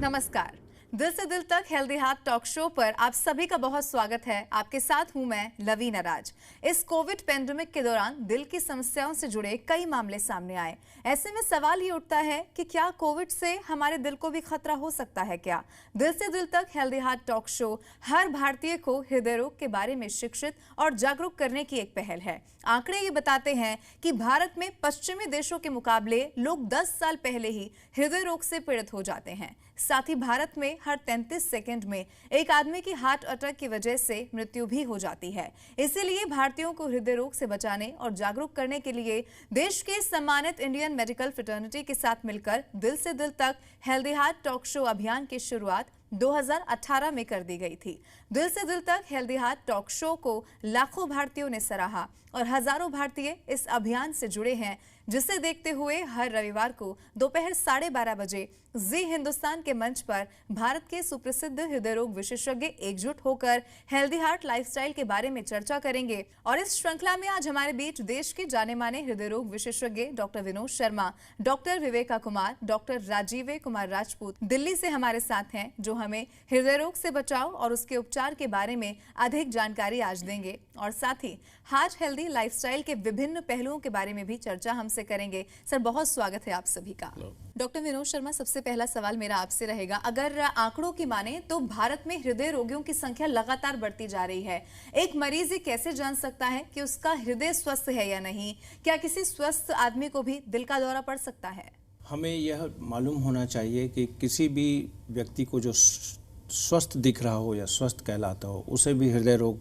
नमस्कार। दिल से दिल तक हेल्दी हार्ट टॉक शो पर आप सभी का बहुत स्वागत है। आपके साथ हूं मैं लवीना राज। इस कोविड पेंडेमिक के दौरान दिल की समस्याओं से जुड़े कई मामले सामने आए। ऐसे में सवाल ये उठता है कि क्या कोविड से हमारे दिल को भी खतरा हो सकता है क्या? दिल से दिल तक हेल्दी हार्ट टॉक शो हर भारतीय को हृदय रोग के बारे में शिक्षित और जागरूक करने की एक पहल है। आंकड़े ये बताते हैं कि भारत में पश्चिमी देशों के मुकाबले लोग 10 साल पहले ही हृदय रोग से पीड़ित हो जाते हैं। साथ ही भारत में हर 33 सेकंड में एक आदमी की हार्ट अटैक की वजह से मृत्यु भी हो जाती है। इसीलिए भारतीयों को हृदय रोग से बचाने और जागरूक करने के लिए देश के सम्मानित इंडियन मेडिकल फ्रेटर्निटी के साथ मिलकर दिल से दिल तक हेल्दी हार्ट टॉक शो अभियान की शुरुआत 2018 में कर दी गई थी। दिल से दिल तक हेल्दी हार्ट टॉक शो को लाखों भारतीयों ने सराहा और हजारों भारतीय इस अभियान से जुड़े हैं, जिसे देखते हुए हर रविवार को दोपहर 12:30 बजे जी हिंदुस्तान के मंच पर भारत के सुप्रसिद्ध हृदय रोग विशेषज्ञ एकजुट होकर हेल्दी हार्ट लाइफस्टाइल के बारे में चर्चा करेंगे। और इस श्रृंखला में आज हमारे बीच देश के जाने माने हृदय रोग विशेषज्ञ doctor Vinod Sharma, doctor Viveka Kumar, doctor Rajiv Kumar Rajput Delhi से हमारे साथ हैं, जो हमें हृदय रोग से बचाव और उसके उपचार के बारे में अधिक जानकारी आज देंगे। और साथ ही हार्ट हेल्दी लाइफस्टाइल के विभिन्न पहलुओं के बारे में भी चर्चा हमसे करेंगे। सर, बहुत स्वागत है आप सभी का। डॉक्टर विनोद शर्मा, सबसे पहला सवाल मेरा आपसे रहेगा। अगर आंकड़ों की माने तो भारत में हृदय रोगियों की संख्या लगातार बढ़ती जा रही है। एक मरीज ये कैसे जान सकता है कि उसका हृदय स्वस्थ है या नहीं? क्या किसी स्वस्थ आदमी को भी दिल का दौरा पड़ सकता है? हमें यह मालूम होना चाहिए कि किसी भी व्यक्ति को जो स्वस्थ दिख रहा हो या स्वस्थ कहलाता हो, उसे भी हृदय रोग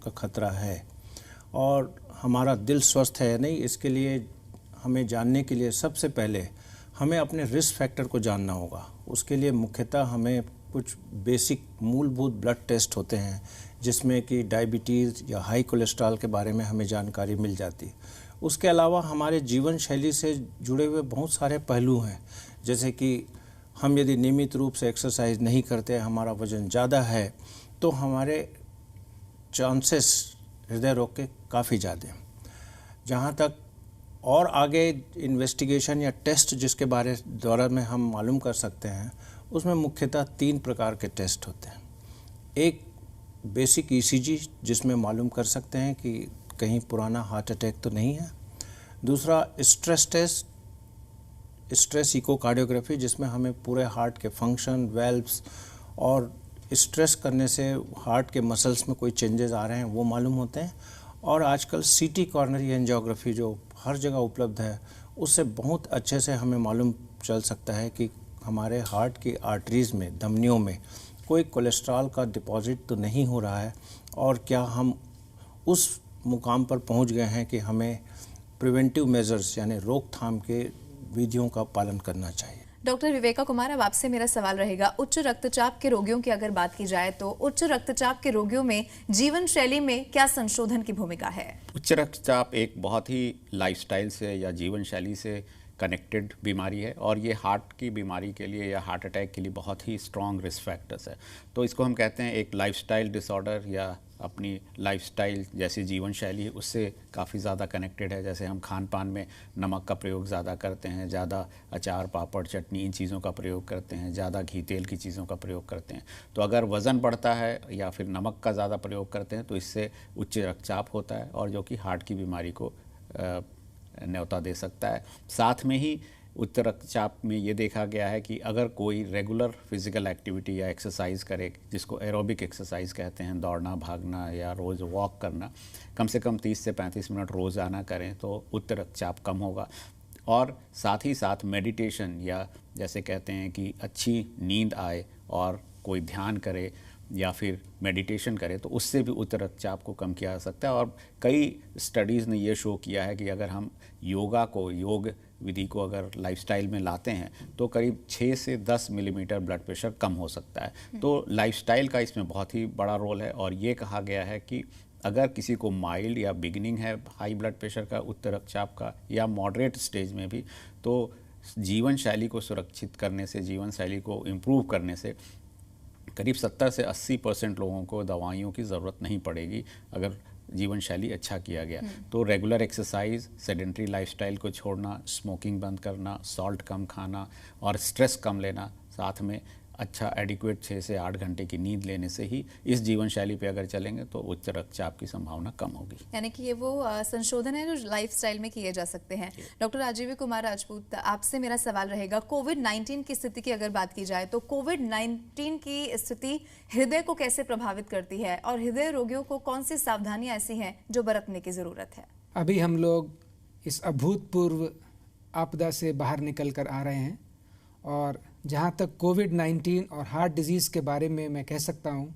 का खतरा है। और हमारा दिल स्वस्थ है या नहीं, इसके लिए हमें जानने के लिए सबसे पहले हमें अपने रिस्क फैक्टर को जानना होगा। उसके लिए मुख्यतः हमें कुछ बेसिक मूलभूत ब्लड टेस्ट होते हैं, जिसमें कि डायबिटीज़ या हाई कोलेस्ट्रॉल के बारे में हमें जानकारी मिल जाती है। उसके अलावा हमारे जीवन शैली से जुड़े हुए बहुत सारे पहलू हैं, जैसे कि हम यदि नियमित रूप से एक्सरसाइज नहीं करते, हमारा वज़न ज़्यादा है, तो हमारे चांसेस हृदय रोग के काफ़ी ज़्यादा हैं। जहाँ तक और आगे इन्वेस्टिगेशन या टेस्ट जिसके द्वारा में हम मालूम कर सकते हैं, उसमें मुख्यतः 3 प्रकार के टेस्ट होते हैं। एक बेसिक ईसीजी, जिसमें मालूम कर सकते हैं कि कहीं पुराना हार्ट अटैक तो नहीं है। दूसरा स्ट्रेस टेस्ट, स्ट्रेस इकोकार्डियोग्राफी, जिसमें हमें पूरे हार्ट के फंक्शन, वेल्व्स और स्ट्रेस करने से हार्ट के मसल्स में कोई चेंजेस आ रहे हैं वो मालूम होते हैं। और आजकल सीटी कॉर्नरी एंजियोग्राफी जो हर जगह उपलब्ध है, उससे बहुत अच्छे से हमें मालूम चल सकता है कि हमारे हार्ट की आर्टरीज़ में, धमनियों में कोई कोलेस्ट्रॉल का डिपॉजिट तो नहीं हो रहा है, और क्या हम उस मुकाम पर पहुंच गए हैं कि हमें प्रिवेंटिव मेजर्स यानी रोकथाम के विधियों का पालन करना चाहिए। डॉक्टर विवेका कुमार, अब आपसे मेरा सवाल रहेगा। उच्च रक्तचाप के रोगियों की अगर बात की जाए तो उच्च रक्तचाप के रोगियों में जीवन शैली में क्या संशोधन की भूमिका है? उच्च रक्तचाप एक बहुत ही लाइफस्टाइल से या जीवन शैली से कनेक्टेड बीमारी है, और ये हार्ट की बीमारी के लिए या हार्ट अटैक के लिए बहुत ही स्ट्रॉन्ग रिस्क फैक्टर्स है। तो इसको हम कहते हैं एक लाइफस्टाइल डिसऑर्डर, या अपनी लाइफस्टाइल जैसी जीवन शैली उससे काफ़ी ज़्यादा कनेक्टेड है। जैसे हम खान पान में नमक का प्रयोग ज़्यादा करते हैं, ज़्यादा अचार, पापड़, चटनी, इन चीज़ों का प्रयोग करते हैं, ज़्यादा घी तेल की चीज़ों का प्रयोग करते हैं। तो अगर वज़न बढ़ता है या फिर नमक का ज़्यादा प्रयोग करते हैं, तो इससे उच्च रक्तचाप होता है, और जो कि हार्ट की बीमारी को न्योता दे सकता है। साथ में ही उच्च रक्तचाप में ये देखा गया है कि अगर कोई रेगुलर फिजिकल एक्टिविटी या एक्सरसाइज करे, जिसको एरोबिक एक्सरसाइज कहते हैं, दौड़ना, भागना या रोज़ वॉक करना, कम से कम 30 से 35 मिनट रोज़ाना करें, तो उच्च रक्तचाप कम होगा। और साथ ही साथ मेडिटेशन, या जैसे कहते हैं कि अच्छी नींद आए और कोई ध्यान करे या फिर मेडिटेशन करे, तो उससे भी उच्च रक्तचाप को कम किया जा सकता है। और कई स्टडीज़ ने ये शो किया है कि अगर हम योग विधि को अगर लाइफस्टाइल में लाते हैं, तो करीब 6 से 10 मिलीमीटर ब्लड प्रेशर कम हो सकता है। तो लाइफस्टाइल का इसमें बहुत ही बड़ा रोल है। और ये कहा गया है कि अगर किसी को माइल्ड या बिगिनिंग है हाई ब्लड प्रेशर का, उच्च रक्तचाप का, या मॉडरेट स्टेज में भी, तो जीवन शैली को सुरक्षित करने से, जीवन शैली को इम्प्रूव करने से करीब 70 से 80% लोगों को दवाइयों की ज़रूरत नहीं पड़ेगी, अगर जीवन शैली अच्छा किया गया। तो रेगुलर एक्सरसाइज, सेडेंट्री लाइफस्टाइल को छोड़ना, स्मोकिंग बंद करना, सॉल्ट कम खाना और स्ट्रेस कम लेना, साथ में अच्छा एडिक्वेट 6 से 8 घंटे की नींद लेने से ही इस जीवन शैली पे अगर चलेंगे तो उच्च रक्तचाप की संभावना कम होगी। यानी कि ये वो संशोधन है जो लाइफस्टाइल में किए जा सकते हैं। डॉक्टर राजीव कुमार राजपूत, आपसे मेरा सवाल रहेगा, कोविड-19 की स्थिति की अगर बात की जाए तो कोविड-19 की स्थिति हृदय को कैसे प्रभावित करती है और हृदय रोगियों को कौन सी सावधानियां ऐसी हैं जो बरतने की जरूरत है? अभी हम लोग इस अभूतपूर्व आपदा से बाहर निकल कर आ रहे हैं और जहाँ तक कोविड-19 और हार्ट डिजीज़ के बारे में मैं कह सकता हूँ,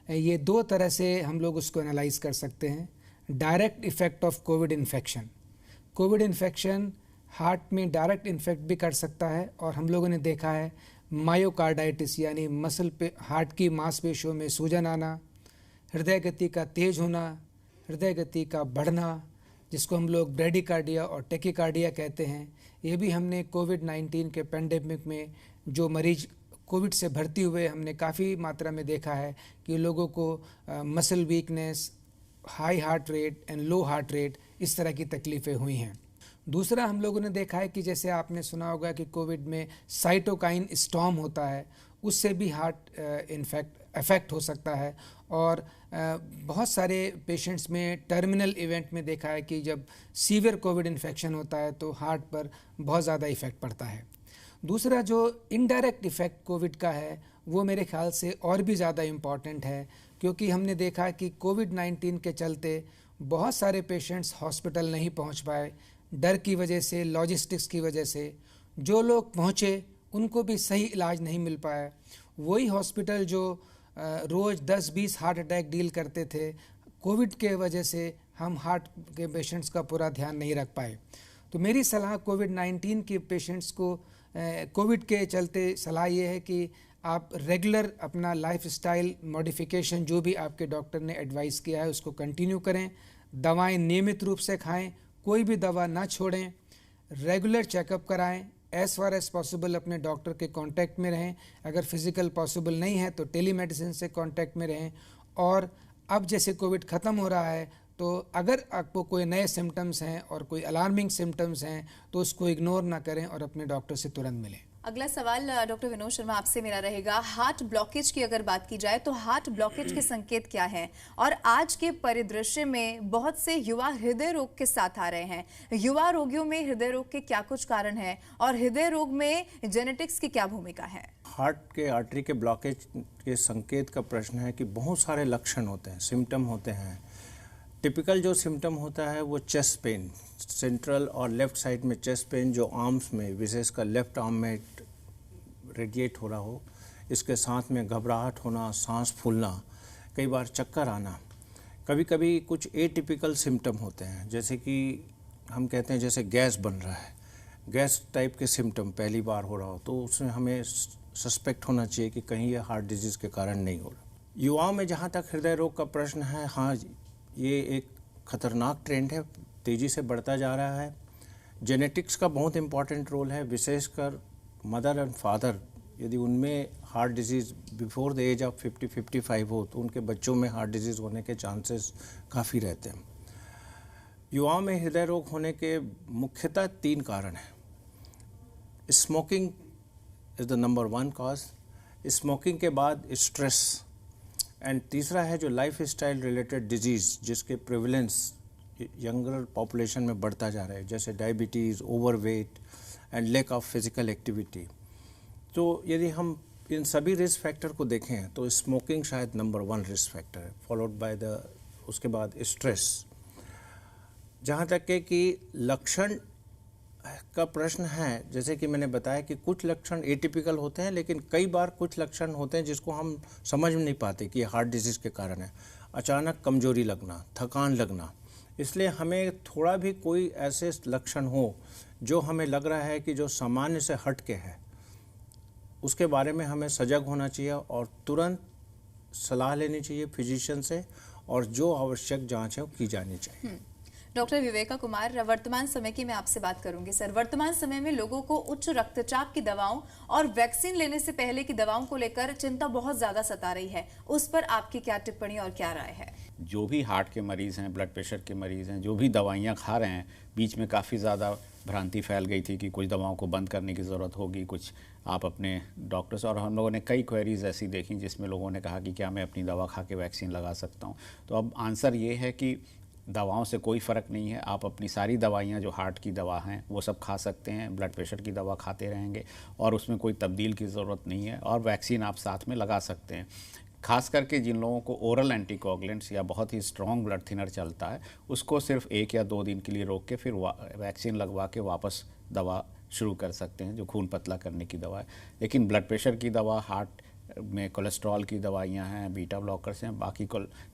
ये दो तरह से हम लोग उसको एनालाइज कर सकते हैं। Direct effect of Covid infection, Covid infection heart में डायरेक्ट इन्फेक्ट भी कर सकता है और हम लोगों ने देखा है मायोकार्डाइटिस यानी मसल पे हार्ट की मांसपेशियों में सूजन आना, हृदय गति का तेज होना, हृदय गति का बढ़ना, जिसको हम लोग ब्रेडिकार्डिया और टेकिकार्डिया कहते हैं, ये भी हमने कोविड-19 के पेंडेमिक में जो मरीज कोविड से भर्ती हुए हमने काफ़ी मात्रा में देखा है कि लोगों को muscle weakness, high heart rate and low heart rate, इस तरह की तकलीफ़ें हुई हैं। दूसरा हम लोगों ने देखा है कि जैसे आपने सुना होगा कि कोविड में साइटोकाइन स्टॉर्म होता है, उससे भी हार्ट इफेक्ट हो सकता है और बहुत सारे पेशेंट्स में टर्मिनल इवेंट में देखा है कि जब सीवियर कोविड इन्फेक्शन होता है तो हार्ट पर बहुत ज़्यादा इफ़ेक्ट पड़ता है। दूसरा जो इनडायरेक्ट इफ़ेक्ट कोविड का है वो मेरे ख्याल से और भी ज़्यादा इम्पॉर्टेंट है, क्योंकि हमने देखा कि कोविड-19 के चलते बहुत सारे पेशेंट्स हॉस्पिटल नहीं पहुंच पाए, डर की वजह से, लॉजिस्टिक्स की वजह से। जो लोग पहुंचे उनको भी सही इलाज नहीं मिल पाया। वही हॉस्पिटल जो रोज़ 10-20 हार्ट अटैक डील करते थे, कोविड के वजह से हम हार्ट के पेशेंट्स का पूरा ध्यान नहीं रख पाए। तो मेरी सलाह कोविड-19 के पेशेंट्स को कोविड के चलते सलाह ये है कि आप रेगुलर अपना लाइफस्टाइल मॉडिफिकेशन जो भी आपके डॉक्टर ने एडवाइस किया है उसको कंटिन्यू करें, दवाएं नियमित रूप से खाएं, कोई भी दवा ना छोड़ें, रेगुलर चेकअप कराएं, एज़ फार एज़ पॉसिबल अपने डॉक्टर के कांटेक्ट में रहें, अगर फिज़िकल पॉसिबल नहीं है तो टेलीमेडिसिन से कांटेक्ट में रहें। और अब जैसे कोविड ख़त्म हो रहा है तो अगर आपको कोई नए सिम्टम्स हैं और कोई अलार्मिंग सिम्टम्स हैं तो उसको इग्नोर ना करें और अपने डॉक्टर से तुरंत मिलें। अगला सवाल डॉक्टर विनोद शर्मा आपसे मेरा रहेगा, हार्ट ब्लॉकेज की अगर बात की जाए तो हार्ट ब्लॉकेज के संकेत क्या हैं? और आज के परिदृश्य में बहुत से युवा हृदय रोग के साथ आ रहे हैं, युवा रोगियों में हृदय रोग के क्या कुछ कारण हैं और हृदय रोग में जेनेटिक्स की क्या भूमिका है? हार्ट के आर्टरी के ब्लॉकेज के संकेत का प्रश्न है कि बहुत सारे लक्षण होते हैं, सिम्टम होते हैं। टिपिकल जो सिम्टम होता है वो चेस्ट पेन, सेंट्रल और लेफ्ट साइड में चेस्ट पेन जो आर्म्स में, विशेषकर लेफ्ट आर्म में रेडिएट हो रहा हो, इसके साथ में घबराहट होना, सांस फूलना, कई बार चक्कर आना। कभी कभी कुछ एटिपिकल सिम्टम होते हैं, जैसे कि हम कहते हैं जैसे गैस बन रहा है, गैस टाइप के सिम्टम पहली बार हो रहा हो तो उसमें हमें सस्पेक्ट होना चाहिए कि कहीं ये हार्ट डिजीज़ के कारण नहीं हो रहा। युवाओं में जहाँ तक हृदय रोग का प्रश्न है, हाँ ये एक खतरनाक ट्रेंड है, तेज़ी से बढ़ता जा रहा है। जेनेटिक्स का बहुत इम्पॉर्टेंट रोल है, विशेषकर मदर एंड फादर यदि उनमें heart disease before the age of 50-55 हो तो उनके बच्चों में हार्ट डिजीज़ होने के चांसेस काफ़ी रहते हैं। युवाओं में हृदय रोग होने के मुख्यतः 3 कारण हैं। Smoking is the number 1 cause, smoking के बाद स्ट्रेस, एंड तीसरा है जो लाइफ स्टाइल रिलेटेड डिजीज़ जिसके प्रेवलेंस यंगर पॉपुलेशन में बढ़ता जा रहा है, जैसे diabetes, overweight and lack of physical activity. तो यदि हम इन सभी रिस्क फैक्टर को देखें तो स्मोकिंग शायद नंबर 1 रिस्क फैक्टर है, फॉलोड बाय उसके बाद स्ट्रेस। जहाँ तक है कि लक्षण का प्रश्न है, जैसे कि मैंने बताया कि कुछ लक्षण एटिपिकल होते हैं, लेकिन कई बार कुछ लक्षण होते हैं जिसको हम समझ नहीं पाते कि हार्ट डिजीज़ के कारण है। अचानक कमजोरी लगना, थकान लगना, इसलिए हमें थोड़ा भी कोई ऐसे लक्षण हो जो हमें लग रहा है कि जो सामान्य से हट के है, उसके बारे में हमें सजग होना चाहिए और तुरंत सलाह लेनी चाहिए फिजिशियन से, और जो आवश्यक जांच है वो की जानी चाहिए। डॉक्टर विवेका कुमार, वर्तमान समय की मैं आपसे बात करूंगी सर। वर्तमान समय में लोगों को उच्च रक्तचाप की दवाओं और वैक्सीन लेने से पहले की दवाओं को लेकर चिंता बहुत ज्यादा सता रही है, उस पर आपकी क्या टिप्पणी और क्या राय है? जो भी हार्ट के मरीज़ हैं, ब्लड प्रेशर के मरीज़ हैं, जो भी दवाइयाँ खा रहे हैं, बीच में काफ़ी ज़्यादा भ्रांति फैल गई थी कि कुछ दवाओं को बंद करने की ज़रूरत होगी, कुछ आप अपने डॉक्टर्स, और हम लोगों ने कई क्वेरीज ऐसी देखी जिसमें लोगों ने कहा कि क्या मैं अपनी दवा खा के वैक्सीन लगा सकता हूँ। तो अब आंसर ये है कि दवाओं से कोई फ़र्क नहीं है। आप अपनी सारी दवाइयाँ जो हार्ट की दवा हैं वो सब खा सकते हैं, ब्लड प्रेशर की दवा खाते रहेंगे और उसमें कोई तब्दील की ज़रूरत नहीं है, और वैक्सीन आप साथ में लगा सकते हैं। खास करके जिन लोगों को ओरल एंटीकोगुलेंट्स या बहुत ही स्ट्रॉन्ग ब्लड थिनर चलता है, उसको सिर्फ 1 या 2 दिन के लिए रोक के फिर वैक्सीन लगवा के वापस दवा शुरू कर सकते हैं, जो खून पतला करने की दवा है। लेकिन ब्लड प्रेशर की दवा, हार्ट में कोलेस्ट्रॉल की दवाइयाँ हैं, बीटा ब्लॉकर्स हैं, बाकी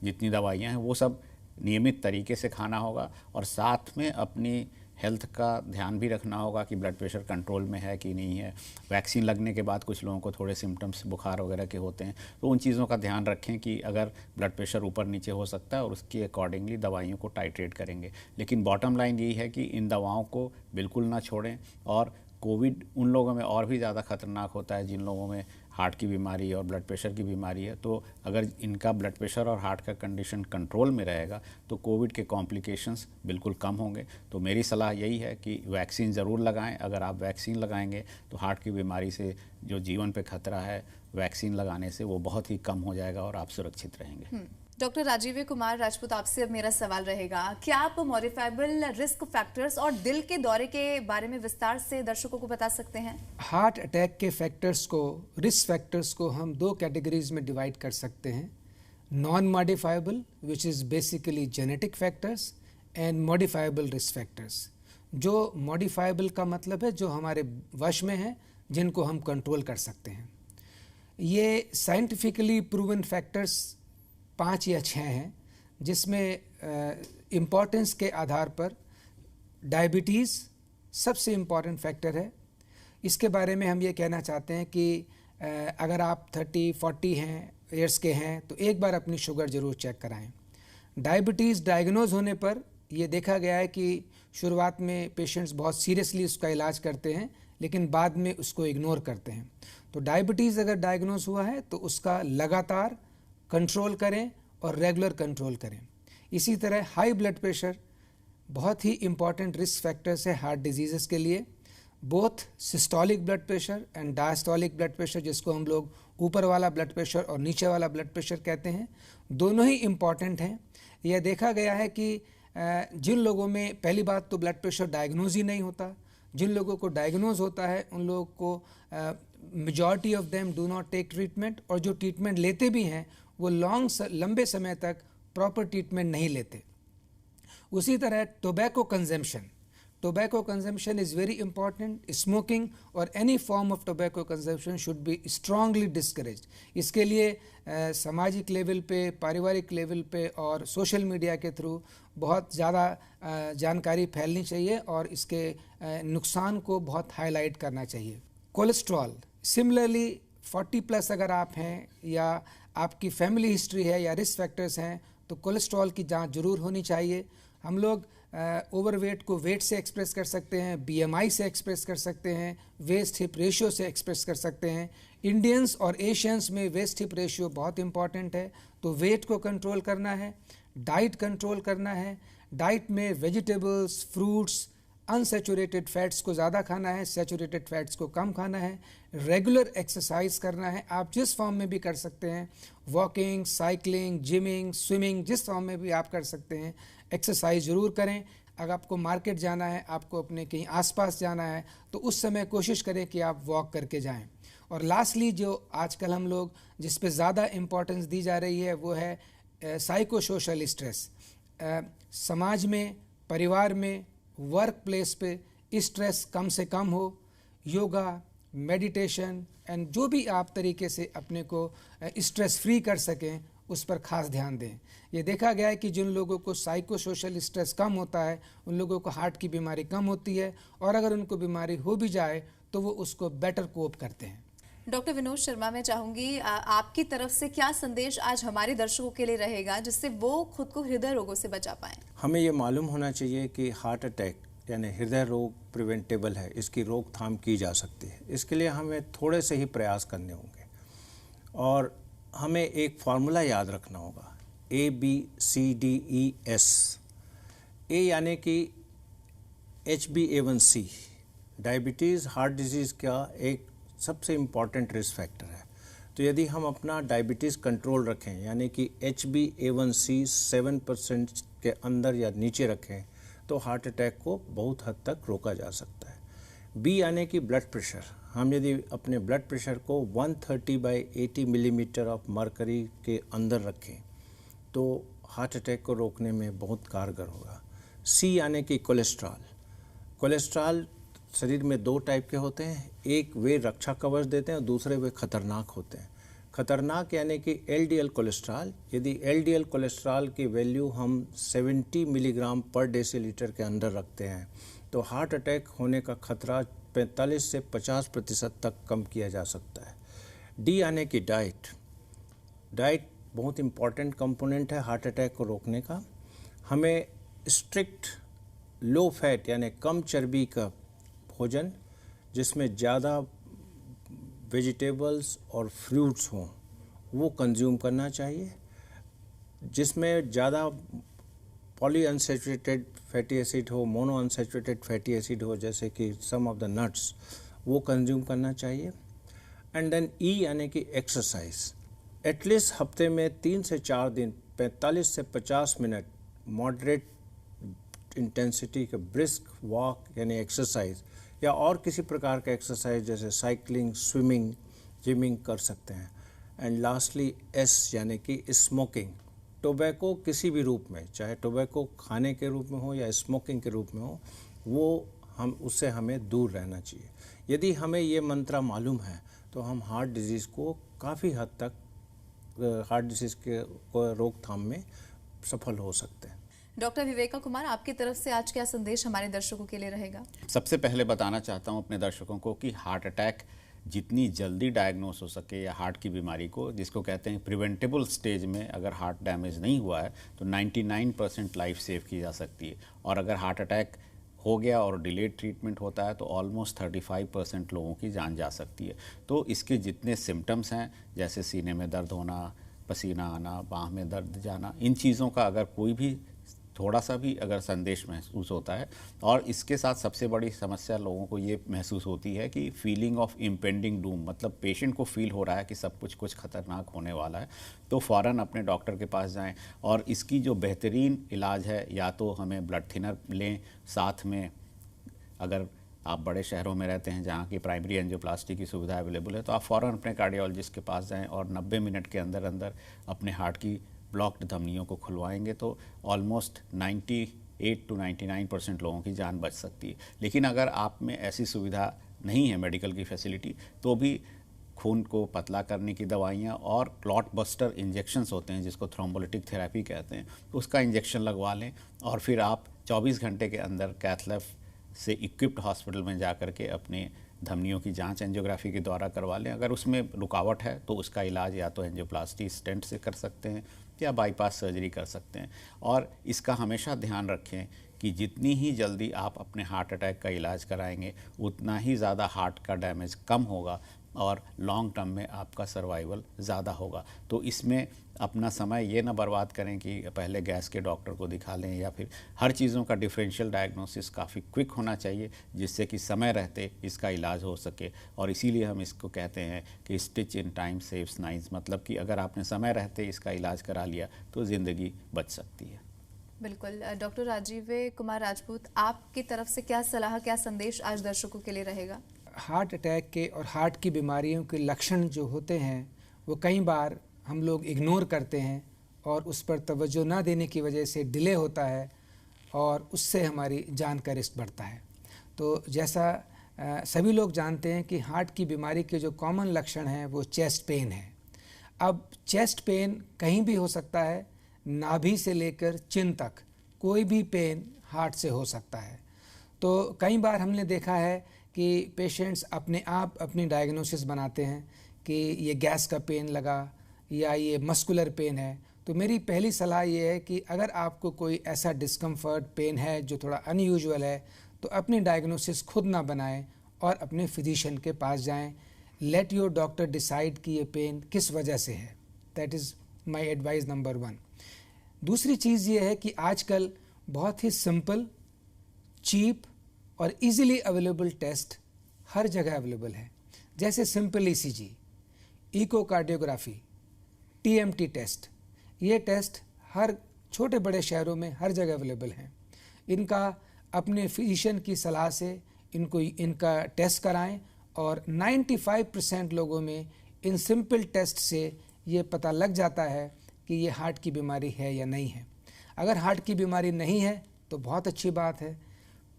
जितनी दवाइयाँ हैं वो सब नियमित तरीके से खाना होगा, और साथ में अपनी हेल्थ का ध्यान भी रखना होगा कि ब्लड प्रेशर कंट्रोल में है कि नहीं है। वैक्सीन लगने के बाद कुछ लोगों को थोड़े सिम्टम्स बुखार वगैरह के होते हैं, तो उन चीज़ों का ध्यान रखें कि अगर ब्लड प्रेशर ऊपर नीचे हो सकता है और उसके अकॉर्डिंगली दवाइयों को टाइट्रेट करेंगे। लेकिन बॉटम लाइन यही है कि इन दवाओं को बिल्कुल ना छोड़ें। और कोविड उन लोगों में और भी ज़्यादा खतरनाक होता है जिन लोगों में हार्ट की बीमारी और ब्लड प्रेशर की बीमारी है। तो अगर इनका ब्लड प्रेशर और हार्ट का कंडीशन कंट्रोल में रहेगा तो कोविड के कॉम्प्लिकेशंस बिल्कुल कम होंगे। तो मेरी सलाह यही है कि वैक्सीन ज़रूर लगाएं। अगर आप वैक्सीन लगाएंगे तो हार्ट की बीमारी से जो जीवन पे खतरा है, वैक्सीन लगाने से वो बहुत ही कम हो जाएगा और आप सुरक्षित रहेंगे। डॉक्टर राजीव कुमार राजपूत, आपसे अब मेरा सवाल रहेगा, क्या आप मॉडिफाइबल रिस्क फैक्टर्स और दिल के दौरे के बारे में विस्तार से दर्शकों को बता सकते हैं? हार्ट अटैक के फैक्टर्स को, रिस्क फैक्टर्स को हम 2 कैटेगरीज में डिवाइड कर सकते हैं। Non modifiable, which is basically genetic factors, and modifiable risk factors. जो मॉडिफाइबल का मतलब है जो हमारे वश में है, जिनको हम कंट्रोल कर सकते हैं। ये साइंटिफिकली प्रूवन फैक्टर्स 5 या 6 हैं, जिसमें इम्पोर्टेंस के आधार पर डायबिटीज़ सबसे इम्पॉर्टेंट फैक्टर है। इसके बारे में हम ये कहना चाहते हैं कि अगर आप 30-40 ईयर्स के हैं तो एक बार अपनी शुगर ज़रूर चेक कराएं। डायबिटीज़ डायग्नोज होने पर यह देखा गया है कि शुरुआत में पेशेंट्स बहुत सीरियसली उसका इलाज करते हैं, लेकिन बाद में उसको इग्नोर करते हैं। तो डायबिटीज़ अगर डायग्नोज हुआ है तो उसका लगातार कंट्रोल करें और रेगुलर कंट्रोल करें। इसी तरह हाई ब्लड प्रेशर बहुत ही इम्पॉर्टेंट रिस्क फैक्टर्स है हार्ट डिजीज़ के लिए। Both systolic blood pressure and diastolic blood pressure, जिसको हम लोग ऊपर वाला ब्लड प्रेशर और नीचे वाला ब्लड प्रेशर कहते हैं, दोनों ही इम्पॉर्टेंट हैं। यह देखा गया है कि जिन लोगों में, पहली बात तो ब्लड प्रेशर डायग्नोज ही नहीं होता, जिन लोगों को डायग्नोज होता है उन लोगों को majority of them do not take treatment, और जो ट्रीटमेंट लेते भी हैं वो लंबे समय तक प्रॉपर ट्रीटमेंट नहीं लेते। उसी तरह tobacco consumption is very important. Smoking और any form of tobacco consumption should be strongly discouraged. इसके लिए सामाजिक लेवल पे, पारिवारिक लेवल पे और सोशल मीडिया के थ्रू बहुत ज़्यादा जानकारी फैलनी चाहिए और इसके नुकसान को बहुत हाईलाइट करना चाहिए। कोलेस्ट्रॉल, सिमिलरली 40+ अगर आप हैं या आपकी फैमिली हिस्ट्री है या रिस्क फैक्टर्स हैं तो कोलेस्ट्रॉल की जांच जरूर होनी चाहिए। हम लोग ओवरवेट को वेट से एक्सप्रेस कर सकते हैं, BMI से एक्सप्रेस कर सकते हैं, वेस्ट हिप रेशियो से एक्सप्रेस कर सकते हैं। इंडियंस और एशियंस में वेस्ट हिप रेशियो बहुत इंपॉर्टेंट है, तो वेट को कंट्रोल करना है, डाइट कंट्रोल करना है। डाइट में वेजिटेबल्स, फ्रूट्स, अनसेचुरेटेड फैट्स को ज़्यादा खाना है, सेचुरेटेड फैट्स को कम खाना है। रेगुलर एक्सरसाइज करना है, आप जिस फॉर्म में भी कर सकते हैं, वॉकिंग, साइकिलिंग, जिमिंग, स्विमिंग, जिस फॉर्म में भी आप कर सकते हैं, एक्सरसाइज ज़रूर करें। अगर आपको मार्केट जाना है, आपको अपने कहीं आसपास जाना है, तो उस समय कोशिश करें कि आप वॉक करके जाएं। और लास्टली जो आजकल हम लोग जिस पे ज़्यादा इम्पोर्टेंस दी जा रही है वो है साइको सोशल स्ट्रेस। समाज में, परिवार में, वर्क प्लेस पे स्ट्रेस कम से कम हो। योगा, मेडिटेशन एंड जो भी आप तरीके से अपने को स्ट्रेस फ्री कर सकें उस पर खास ध्यान दें। ये देखा गया है कि जिन लोगों को साइको सोशल स्ट्रेस कम होता है उन लोगों को हार्ट की बीमारी कम होती है, और अगर उनको बीमारी हो भी जाए तो वो उसको बेटर कोप करते हैं। डॉक्टर विनोद शर्मा, मैं चाहूंगी आपकी तरफ से क्या संदेश आज हमारे दर्शकों के लिए रहेगा जिससे वो खुद को हृदय रोगों से बचा पाएं? हमें ये मालूम होना चाहिए कि हार्ट अटैक यानी हृदय रोग प्रिवेंटेबल है, इसकी रोकथाम की जा सकती है। इसके लिए हमें थोड़े से ही प्रयास करने होंगे और हमें एक फार्मूला याद रखना होगा, ABCDES। ए यानी कि HbA1c डायबिटीज़ हार्ट डिजीज़ का एक सबसे इम्पॉर्टेंट रिस्क फैक्टर है। तो यदि हम अपना डायबिटीज़ कंट्रोल रखें, यानी कि HbA1c 7% के अंदर या नीचे रखें, तो हार्ट अटैक को बहुत हद तक रोका जा सकता है। B यानी कि ब्लड प्रेशर, हम यदि अपने ब्लड प्रेशर को 130/80 मिलीमीटर ऑफ मरकरी के अंदर रखें तो हार्ट अटैक को रोकने में बहुत कारगर होगा। C यानी कि कोलेस्ट्रॉल, कोलेस्ट्रॉल शरीर में दो टाइप के होते हैं, एक वे रक्षा कवच देते हैं और दूसरे वे खतरनाक होते हैं। खतरनाक यानी कि LDL कोलेस्ट्रॉल, यदि LDL कोलेस्ट्रॉल की वैल्यू हम 70 मिलीग्राम पर डेसीलीटर के अंदर रखते हैं तो हार्ट अटैक होने का खतरा 45 से 50% तक कम किया जा सकता है। D यानी कि डाइट, डाइट बहुत इम्पॉर्टेंट कंपोनेंट है हार्ट अटैक को रोकने का। हमें स्ट्रिक्ट लो फैट यानी कम चर्बी का भोजन जिसमें ज़्यादा वेजिटेबल्स और फ्रूट्स हों वो कंज्यूम करना चाहिए, जिसमें ज़्यादा पॉली अनसैचुरेटेड फैटी एसिड हो, मोनो अनसैचुरेटेड फैटी एसिड हो, जैसे कि सम ऑफ द नट्स, वो कंज्यूम करना चाहिए। एंड देन E यानी कि एक्सरसाइज, एटलीस्ट हफ्ते में 3 से 4 दिन 45 से 50 मिनट मॉडरेट इंटेंसिटी के ब्रिस्क वॉक यानी एक्सरसाइज या और किसी प्रकार का एक्सरसाइज जैसे साइकिलिंग, स्विमिंग, जिमिंग कर सकते हैं। एंड लास्टली S यानी कि स्मोकिंग, टोबैको किसी भी रूप में, चाहे टोबैको खाने के रूप में हो या स्मोकिंग के रूप में हो, वो उससे हमें दूर रहना चाहिए। यदि हमें ये मंत्र मालूम है तो हम हार्ट डिजीज़ को काफ़ी हद तक हार्ट डिजीज़ के रोकथाम में सफल हो सकते हैं। डॉक्टर विवेका कुमार, आपकी तरफ से आज क्या संदेश हमारे दर्शकों के लिए रहेगा? सबसे पहले बताना चाहता हूं अपने दर्शकों को कि हार्ट अटैक जितनी जल्दी डायग्नोस हो सके या हार्ट की बीमारी को, जिसको कहते हैं प्रिवेंटेबल स्टेज में, अगर हार्ट डैमेज नहीं हुआ है तो 99% लाइफ सेव की जा सकती है। और अगर हार्ट अटैक हो गया और डिलेड ट्रीटमेंट होता है तो ऑलमोस्ट 35% लोगों की जान जा सकती है। तो इसके जितने सिम्टम्स हैं, जैसे सीने में दर्द होना, पसीना आना, बाह में दर्द जाना, इन चीज़ों का अगर कोई भी थोड़ा सा भी अगर संदेश महसूस होता है, और इसके साथ सबसे बड़ी समस्या लोगों को ये महसूस होती है कि फीलिंग ऑफ इम्पेंडिंग डूम, मतलब पेशेंट को फील हो रहा है कि सब कुछ खतरनाक होने वाला है, तो फ़ौरन अपने डॉक्टर के पास जाएं। और इसकी जो बेहतरीन इलाज है, या तो हमें ब्लड थिनर लें, साथ में अगर आप बड़े शहरों में रहते हैं जहाँ की प्राइमरी एंजियोप्लास्टी की सुविधा अवेलेबल है तो आप फ़ौरन अपने कार्डियोलॉजिस्ट के पास जाएँ और 90 मिनट के अंदर अंदर अपने हार्ट की ब्लॉक्ड धमनियों को खुलवाएंगे तो ऑलमोस्ट 98 to 99% लोगों की जान बच सकती है। लेकिन अगर आप में ऐसी सुविधा नहीं है, मेडिकल की फैसिलिटी, तो भी खून को पतला करने की दवाइयाँ और क्लॉट बस्टर इंजेक्शंस होते हैं जिसको थ्रोम्बोलिटिक थेरेपी कहते हैं, उसका इंजेक्शन लगवा लें और फिर आप 24 घंटे के अंदर कैथलैब से इक्विप्ड हॉस्पिटल में जा कर के अपने धमनियों की जांच एंजियोग्राफी के द्वारा करवा लें। अगर उसमें रुकावट है तो उसका इलाज या तो एंजियोप्लास्टी स्टेंट से कर सकते हैं या बाईपास सर्जरी कर सकते हैं। और इसका हमेशा ध्यान रखें कि जितनी ही जल्दी आप अपने हार्ट अटैक का इलाज कराएंगे उतना ही ज़्यादा हार्ट का डैमेज कम होगा और लॉन्ग टर्म में आपका सर्वाइवल ज़्यादा होगा। तो इसमें अपना समय ये ना बर्बाद करें कि पहले गैस के डॉक्टर को दिखा लें, या फिर हर चीज़ों का डिफरेंशियल डायग्नोसिस काफ़ी क्विक होना चाहिए जिससे कि समय रहते इसका इलाज हो सके। और इसीलिए हम इसको कहते हैं कि stitch in time saves nines, मतलब कि अगर आपने समय रहते इसका इलाज करा लिया तो ज़िंदगी बच सकती है। बिल्कुल। डॉक्टर राजीव कुमार राजपूत, आपकी तरफ से क्या सलाह, क्या संदेश आज दर्शकों के लिए रहेगा? हार्ट अटैक के और हार्ट की बीमारियों के लक्षण जो होते हैं वो कई बार हम लोग इग्नोर करते हैं और उस पर तवज्जो ना देने की वजह से डिले होता है और उससे हमारी जान का रिस्क बढ़ता है। तो जैसा सभी लोग जानते हैं कि हार्ट की बीमारी के जो कॉमन लक्षण हैं वो चेस्ट पेन है। अब चेस्ट पेन कहीं भी हो सकता है, नाभि से लेकर चिन तक कोई भी पेन हार्ट से हो सकता है। तो कई बार हमने देखा है कि पेशेंट्स अपने आप अपनी डायग्नोसिस बनाते हैं कि ये गैस का पेन लगा या ये मस्कुलर पेन है। तो मेरी पहली सलाह ये है कि अगर आपको कोई ऐसा डिस्कम्फर्ट पेन है जो थोड़ा अनयूजुअल है तो अपनी डायग्नोसिस खुद ना बनाएं और अपने फिजिशियन के पास जाएं। लेट योर डॉक्टर डिसाइड कि ये पेन किस वजह से है। That is my advice number 1। दूसरी चीज़ ये है कि आजकल बहुत ही सिंपल, चीप और इजीली अवेलेबल टेस्ट हर जगह अवेलेबल है, जैसे simple ECG, echocardiography, TMT test. ये टेस्ट हर छोटे बड़े शहरों में हर जगह अवेलेबल हैं। इनका अपने फिजिशियन की सलाह से इनका टेस्ट कराएं और 95% लोगों में इन सिंपल टेस्ट से ये पता लग जाता है कि ये हार्ट की बीमारी है या नहीं है। अगर हार्ट की बीमारी नहीं है तो बहुत अच्छी बात है।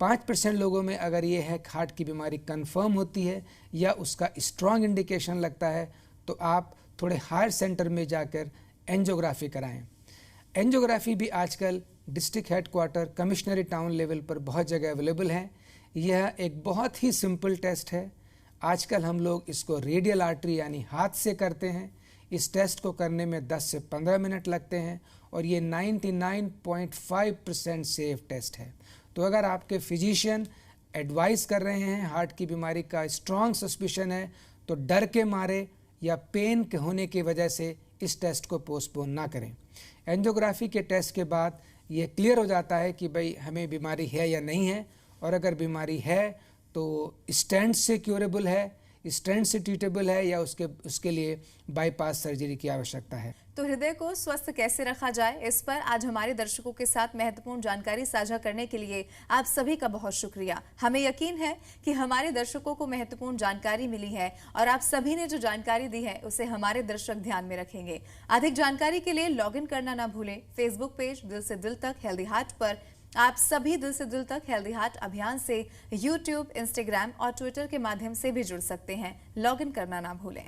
5% लोगों में अगर ये है हार्ट की बीमारी कंफर्म होती है या उसका स्ट्रॉन्ग इंडिकेशन लगता है तो आप थोड़े हायर सेंटर में जाकर एंजियोग्राफी कराएं। एंजियोग्राफी भी आजकल डिस्ट्रिक्ट हेडक्वार्टर, कमिश्नरी टाउन लेवल पर बहुत जगह अवेलेबल है। यह एक बहुत ही सिंपल टेस्ट है। आजकल हम लोग इसको रेडियल आर्टरी यानी हाथ से करते हैं। इस टेस्ट को करने में 10 से 15 मिनट लगते हैं और ये 99.5% सेफ टेस्ट है। तो अगर आपके फिजिशियन एडवाइस कर रहे हैं हार्ट की बीमारी का स्ट्रॉन्ग सस्पिशन है तो डर के मारे या पेन के होने की वजह से इस टेस्ट को पोस्टपोन ना करें। एंजियोग्राफी के टेस्ट के बाद ये क्लियर हो जाता है कि भाई हमें बीमारी है या नहीं है, और अगर बीमारी है तो स्टेंट से क्यूरेबल है, स्टेंट से ट्रीटेबल है या उसके लिए बाईपास सर्जरी की आवश्यकता है। तो हृदय को स्वस्थ कैसे रखा जाए, इस पर आज हमारे दर्शकों के साथ महत्वपूर्ण जानकारी साझा करने के लिए आप सभी का बहुत शुक्रिया। हमें यकीन है कि हमारे दर्शकों को महत्वपूर्ण जानकारी मिली है और आप सभी ने जो जानकारी दी है उसे हमारे दर्शक ध्यान में रखेंगे। अधिक जानकारी के लिए लॉग इन करना ना भूलें। फेसबुक पेज दिल से दिल तक हेल्दी हार्ट पर आप सभी दिल से दिल तक हेल्दी हार्ट अभियान से यूट्यूब, इंस्टाग्राम और ट्विटर के माध्यम से भी जुड़ सकते हैं। लॉग इन करना ना भूलें।